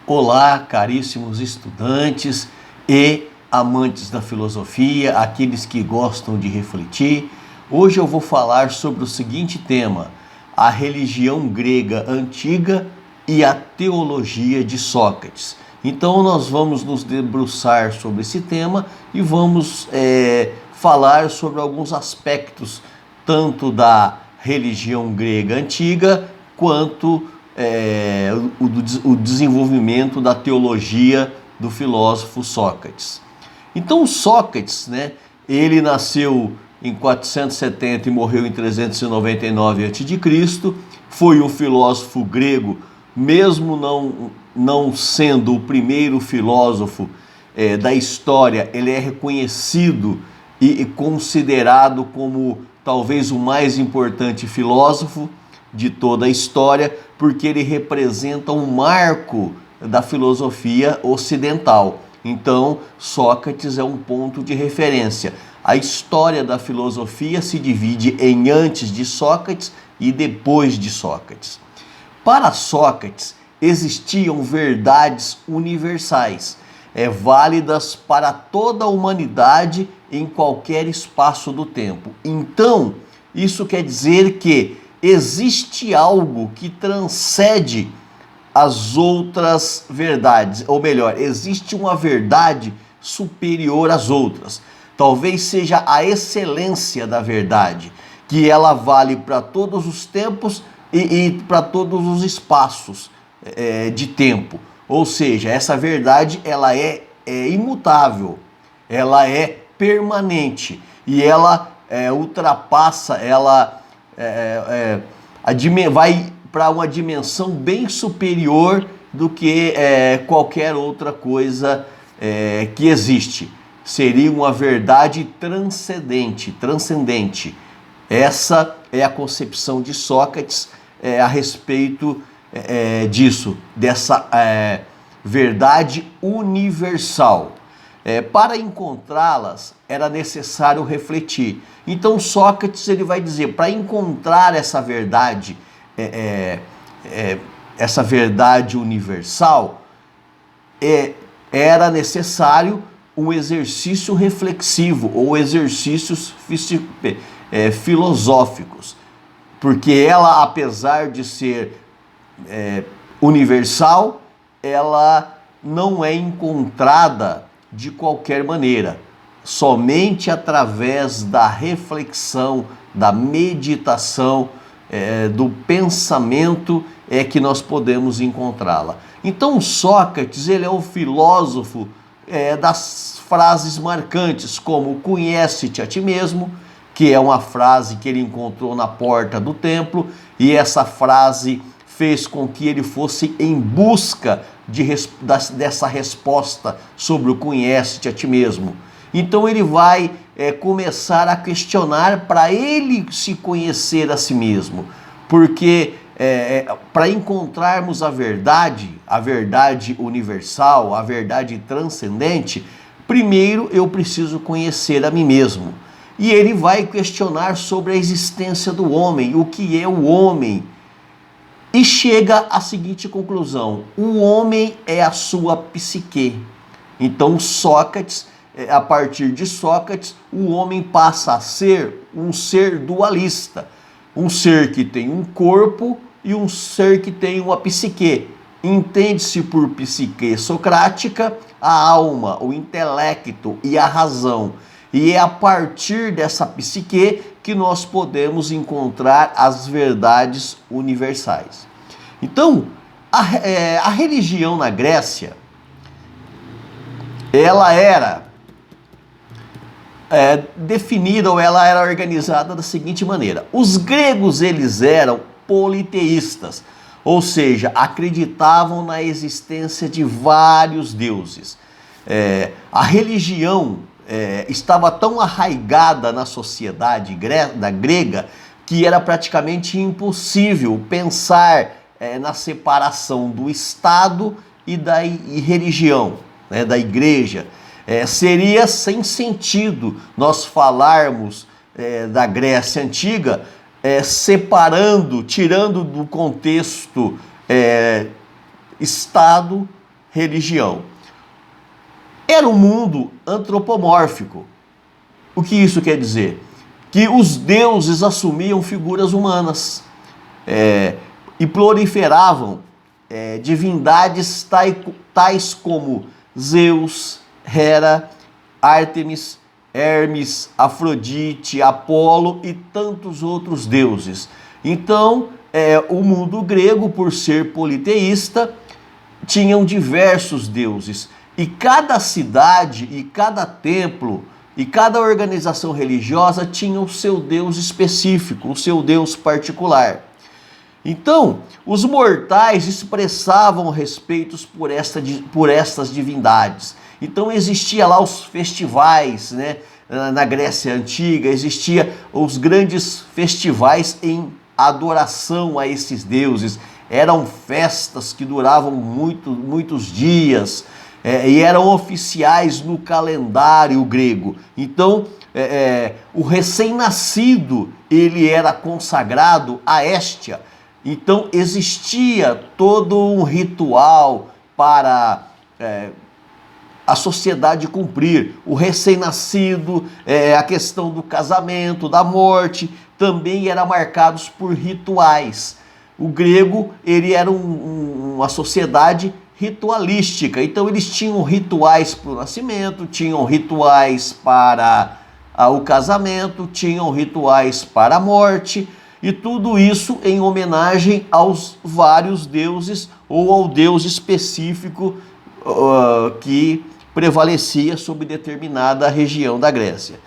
Olá, caríssimos estudantes e amantes da filosofia, aqueles que gostam de refletir. Hoje eu vou falar sobre o seguinte tema: a religião grega antiga e a teologia de Sócrates. Então nós vamos nos debruçar sobre esse tema e vamos falar sobre alguns aspectos tanto da religião grega antiga quanto o desenvolvimento da teologia do filósofo Sócrates. Então Sócrates, ele nasceu em 470 e morreu em 399 a.C., foi um filósofo grego, mesmo não sendo o primeiro filósofo da história, ele é reconhecido e considerado como talvez o mais importante filósofo de toda a história, porque ele representa um marco da filosofia ocidental. Então, Sócrates é um ponto de referência. A história da filosofia se divide em antes de Sócrates e depois de Sócrates. Para Sócrates, existiam verdades universais, válidas para toda a humanidade em qualquer espaço do tempo. Então, isso quer dizer que existe algo que transcende as outras verdades, ou melhor, existe uma verdade superior às outras. Talvez seja a excelência da verdade, que ela vale para todos os tempos e para todos os espaços de tempo. Ou seja, essa verdade ela é imutável, ela é permanente e ela ultrapassa, ela vai para uma dimensão bem superior do que qualquer outra coisa que existe. Seria uma verdade transcendente. Essa é a concepção de Sócrates a respeito disso, dessa verdade universal. Para encontrá-las era necessário refletir. Então Sócrates ele vai dizer, para encontrar essa verdade universal, era necessário um exercício reflexivo ou exercícios filosóficos, porque ela, apesar de ser universal, ela não é encontrada de qualquer maneira. Somente através da reflexão, da meditação, do pensamento é que nós podemos encontrá-la. Então Sócrates ele é o filósofo das frases marcantes, como conhece-te a ti mesmo, que é uma frase que ele encontrou na porta do templo, e essa frase fez com que ele fosse em busca dessa resposta sobre o conhece-te a ti mesmo. Então ele vai começar a questionar para ele se conhecer a si mesmo, porque para encontrarmos a verdade universal, a verdade transcendente, primeiro eu preciso conhecer a mim mesmo. E ele vai questionar sobre a existência do homem, o que é o homem, e chega à seguinte conclusão: o homem é a sua psique. Então Sócrates, a partir de Sócrates, o homem passa a ser um ser dualista, um ser que tem um corpo e um ser que tem uma psique. Entende-se por psique socrática a alma, o intelecto e a razão. E é a partir dessa psique que nós podemos encontrar as verdades universais. Então, a religião na Grécia, ela era definida, ou ela era organizada da seguinte maneira: os gregos eles eram politeístas, ou seja, acreditavam na existência de vários deuses. A religião estava tão arraigada na sociedade grega que era praticamente impossível pensar na separação do Estado e da religião, da igreja. Seria sem sentido nós falarmos da Grécia Antiga separando, tirando do contexto Estado religião. Era um mundo antropomórfico. O que isso quer dizer? Que os deuses assumiam figuras humanas e proliferavam divindades tais como Zeus, Hera, Ártemis, Hermes, Afrodite, Apolo e tantos outros deuses. Então, o mundo grego, por ser politeísta, tinham diversos deuses. E cada cidade, e cada templo, e cada organização religiosa tinha o seu deus específico, o seu deus particular. Então, os mortais expressavam respeitos por estas divindades. Então existia lá os festivais, né? Na Grécia Antiga, existia os grandes festivais em adoração a esses deuses. Eram festas que duravam muitos dias e eram oficiais no calendário grego. Então, o recém-nascido, ele era consagrado a Héstia. Então, existia todo um ritual para a sociedade cumprir. O recém-nascido, a questão do casamento, da morte, também eram marcados por rituais. O grego, ele era uma sociedade ritualística, então eles tinham rituais para o nascimento, tinham rituais para o casamento, tinham rituais para a morte, e tudo isso em homenagem aos vários deuses ou ao deus específico que prevalecia sobre determinada região da Grécia.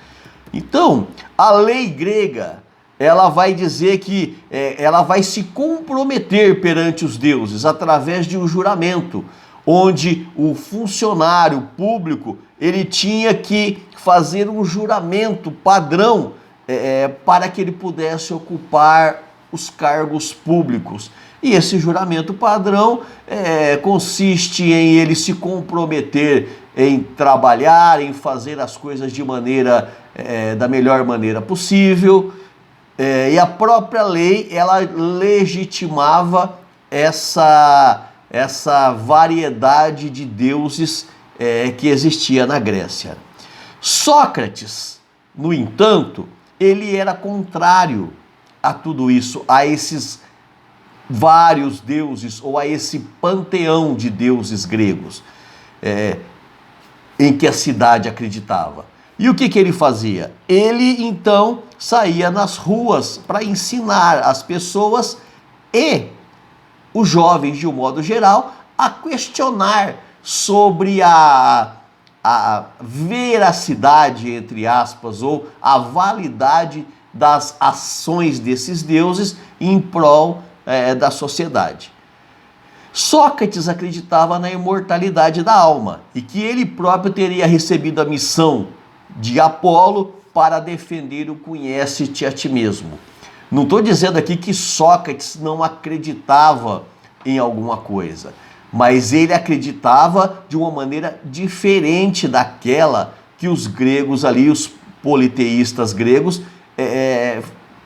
Então, a lei grega, ela vai dizer que ela vai se comprometer perante os deuses através de um juramento, onde o funcionário público, ele tinha que fazer um juramento padrão para que ele pudesse ocupar os cargos públicos. E esse juramento padrão consiste em ele se comprometer em trabalhar, em fazer as coisas da melhor maneira possível. E a própria lei, ela legitimava essa variedade de deuses que existia na Grécia. Sócrates, no entanto, ele era contrário a tudo isso, a esses vários deuses ou a esse panteão de deuses gregos em que a cidade acreditava. E o que ele fazia? Ele, então, saía nas ruas para ensinar as pessoas e os jovens, de um modo geral, a questionar sobre a veracidade, entre aspas, ou a validade das ações desses deuses em prol da sociedade. Sócrates acreditava na imortalidade da alma e que ele próprio teria recebido a missão de Apolo para defender o conhece-te a ti mesmo. Não estou dizendo aqui que Sócrates não acreditava em alguma coisa, mas ele acreditava de uma maneira diferente daquela que os gregos ali, os politeístas gregos,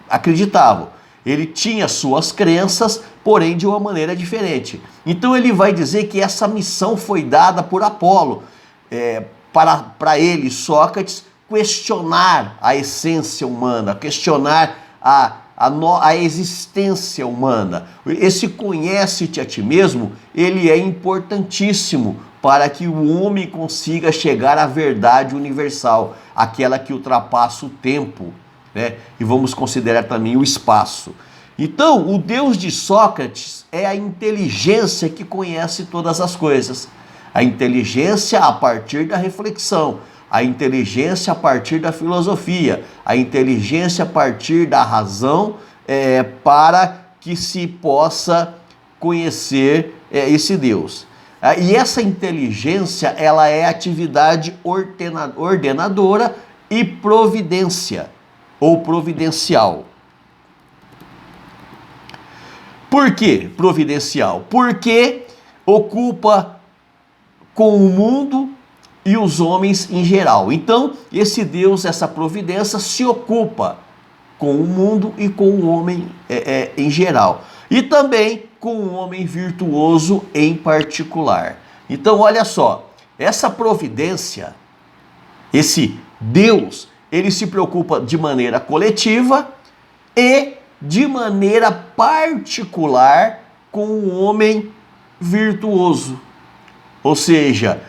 acreditavam. Ele tinha suas crenças, porém de uma maneira diferente. Então ele vai dizer que essa missão foi dada por Apolo, para ele, Sócrates, questionar a essência humana, questionar a existência humana. Esse conhece-te a ti mesmo, ele é importantíssimo para que o homem consiga chegar à verdade universal, aquela que ultrapassa o tempo, né? E vamos considerar também o espaço. Então, o Deus de Sócrates é a inteligência que conhece todas as coisas. A inteligência a partir da reflexão, a inteligência a partir da filosofia, a inteligência a partir da razão, para que se possa conhecer esse Deus. E essa inteligência, ela é atividade ordenadora e providência, ou providencial. Por que providencial? Porque ocupa com o mundo e os homens em geral. Então, esse Deus, essa providência, se ocupa com o mundo e com o homem em geral. E também com o homem virtuoso em particular. Então, olha só, essa providência, esse Deus, ele se preocupa de maneira coletiva e de maneira particular com o homem virtuoso. Ou seja,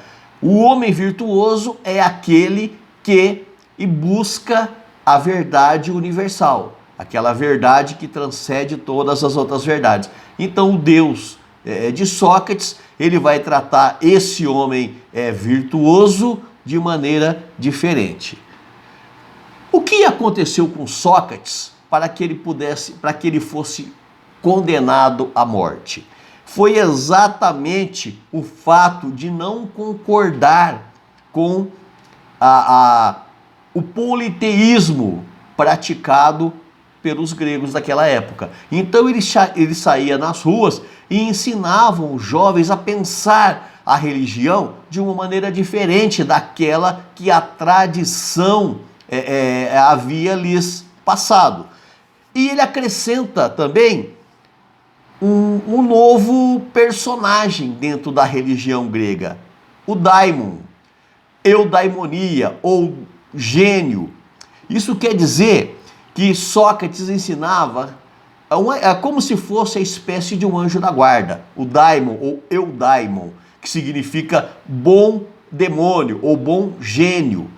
o homem virtuoso é aquele que busca a verdade universal, aquela verdade que transcende todas as outras verdades. Então, o Deus de Sócrates, ele vai tratar esse homem virtuoso de maneira diferente. O que aconteceu com Sócrates para que ele fosse condenado à morte? Foi exatamente o fato de não concordar com o politeísmo praticado pelos gregos daquela época. Então ele saía nas ruas e ensinavam os jovens a pensar a religião de uma maneira diferente daquela que a tradição havia lhes passado. E ele acrescenta também um novo personagem dentro da religião grega, o daimon, eudaimonia ou gênio. Isso quer dizer que Sócrates ensinava como se fosse a espécie de um anjo da guarda, o daimon ou eudaimon, que significa bom demônio ou bom gênio,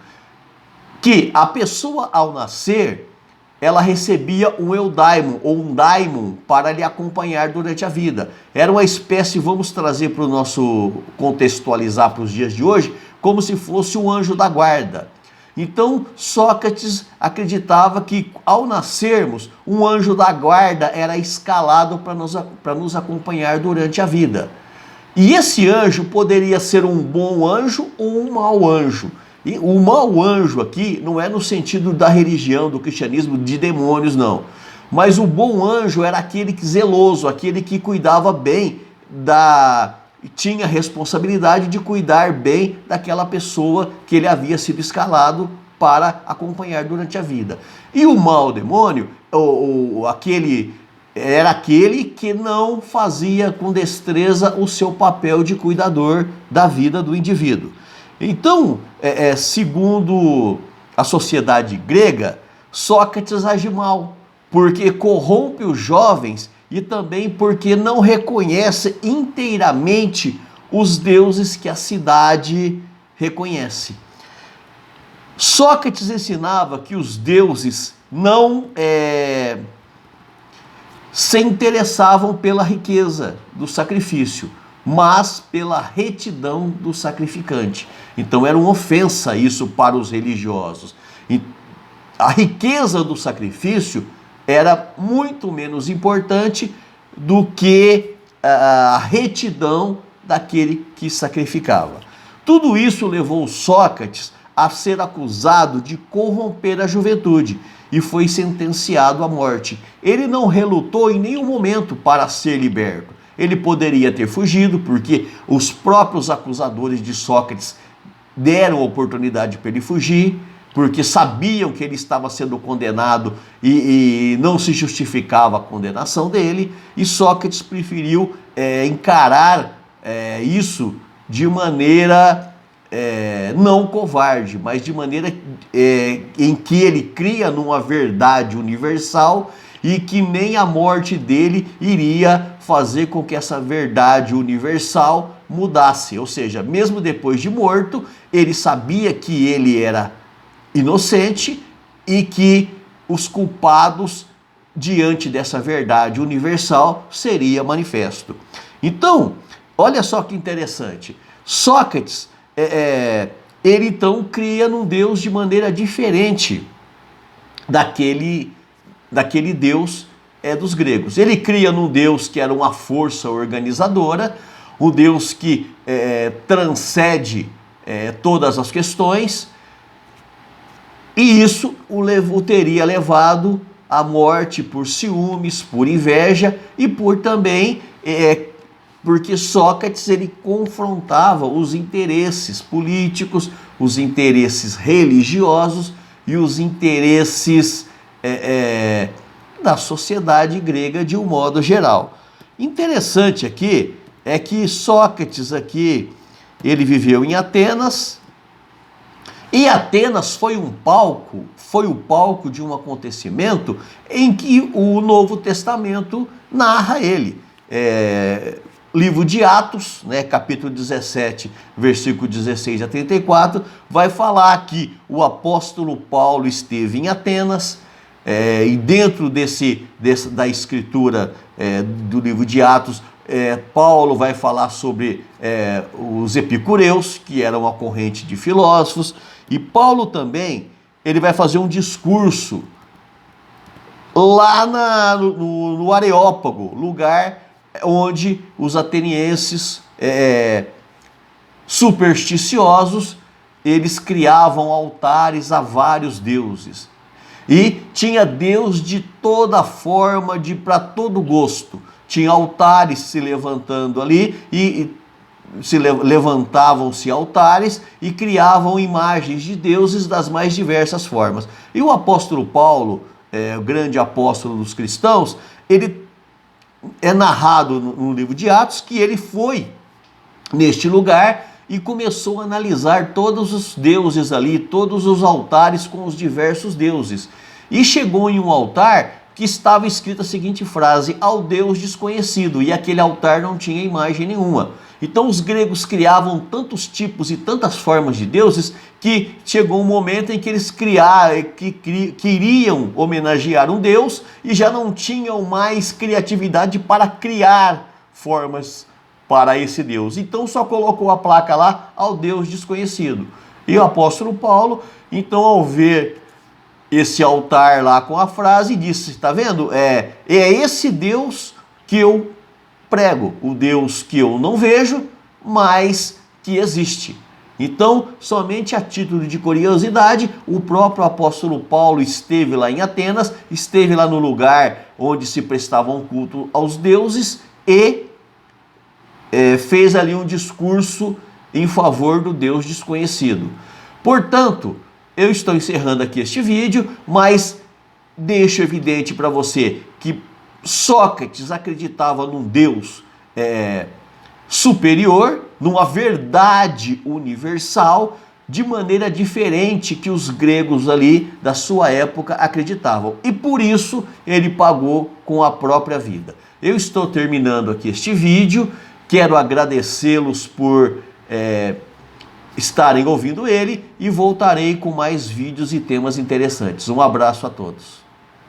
que a pessoa ao nascer, ela recebia um eudaimon ou um daimon para lhe acompanhar durante a vida. Era uma espécie, vamos trazer para o nosso, contextualizar para os dias de hoje, como se fosse um anjo da guarda. Então, Sócrates acreditava que ao nascermos, um anjo da guarda era escalado para nos acompanhar durante a vida. E esse anjo poderia ser um bom anjo ou um mau anjo. E o mau anjo aqui não é no sentido da religião, do cristianismo, de demônios, não. Mas o bom anjo era aquele que zeloso, aquele que cuidava bem tinha responsabilidade de cuidar bem daquela pessoa que ele havia sido escalado para acompanhar durante a vida. E o mau demônio, era aquele que não fazia com destreza o seu papel de cuidador da vida do indivíduo. Então, segundo a sociedade grega, Sócrates age mal, porque corrompe os jovens e também porque não reconhece inteiramente os deuses que a cidade reconhece. Sócrates ensinava que os deuses não se interessavam pela riqueza do sacrifício, mas pela retidão do sacrificante. Então era uma ofensa isso para os religiosos. E a riqueza do sacrifício era muito menos importante do que a retidão daquele que sacrificava. Tudo isso levou Sócrates a ser acusado de corromper a juventude e foi sentenciado à morte. Ele não relutou em nenhum momento para ser liberto. Ele poderia ter fugido, porque os próprios acusadores de Sócrates deram oportunidade para ele fugir, porque sabiam que ele estava sendo condenado e não se justificava a condenação dele, e Sócrates preferiu encarar isso de maneira não covarde, mas de maneira em que ele cria numa verdade universal e que nem a morte dele iria fazer com que essa verdade universal mudasse. Ou seja, mesmo depois de morto, ele sabia que ele era inocente e que os culpados diante dessa verdade universal seria manifesto. Então, olha só que interessante. Sócrates, ele então cria num Deus de maneira diferente daquele Deus dos gregos. Ele cria num Deus que era uma força organizadora, um Deus que transcende todas as questões, e isso o teria levado à morte por ciúmes, por inveja e por também porque Sócrates ele confrontava os interesses políticos, os interesses religiosos e os interesses da sociedade grega de um modo geral. Interessante aqui é que Sócrates aqui ele viveu em Atenas, e Atenas foi o palco de um acontecimento em que o Novo Testamento narra ele. Livro de Atos, né, capítulo 17, versículo 16 a 34, vai falar que o apóstolo Paulo esteve em Atenas, e dentro da escritura do livro de Atos, Paulo vai falar sobre os epicureus, que eram uma corrente de filósofos, e Paulo também ele vai fazer um discurso lá no Areópago, lugar onde os atenienses supersticiosos, eles criavam altares a vários deuses. E tinha deus de toda forma, para todo gosto. Tinha altares se levantando ali, levantavam-se altares e criavam imagens de deuses das mais diversas formas. E o apóstolo Paulo, o grande apóstolo dos cristãos, ele é narrado no livro de Atos que ele foi neste lugar e começou a analisar todos os deuses ali, todos os altares com os diversos deuses. E chegou em um altar que estava escrita a seguinte frase: ao Deus desconhecido, e aquele altar não tinha imagem nenhuma. Então os gregos criavam tantos tipos e tantas formas de deuses que chegou um momento em que eles queriam homenagear um deus e já não tinham mais criatividade para criar formas para esse deus. Então só colocou a placa lá: ao Deus desconhecido. E o apóstolo Paulo, então, ao ver esse altar lá com a frase, disse: está vendo? É esse Deus que eu prego, o Deus que eu não vejo, mas que existe. Então, somente a título de curiosidade, o próprio apóstolo Paulo esteve lá em Atenas, esteve lá no lugar onde se prestava um culto aos deuses e fez ali um discurso em favor do Deus desconhecido. Portanto, eu estou encerrando aqui este vídeo, mas deixo evidente para você que Sócrates acreditava num Deus superior, numa verdade universal, de maneira diferente que os gregos ali da sua época acreditavam. E por isso ele pagou com a própria vida. Eu estou terminando aqui este vídeo, quero agradecê-los por estarem ouvindo ele e voltarei com mais vídeos e temas interessantes. Um abraço a todos.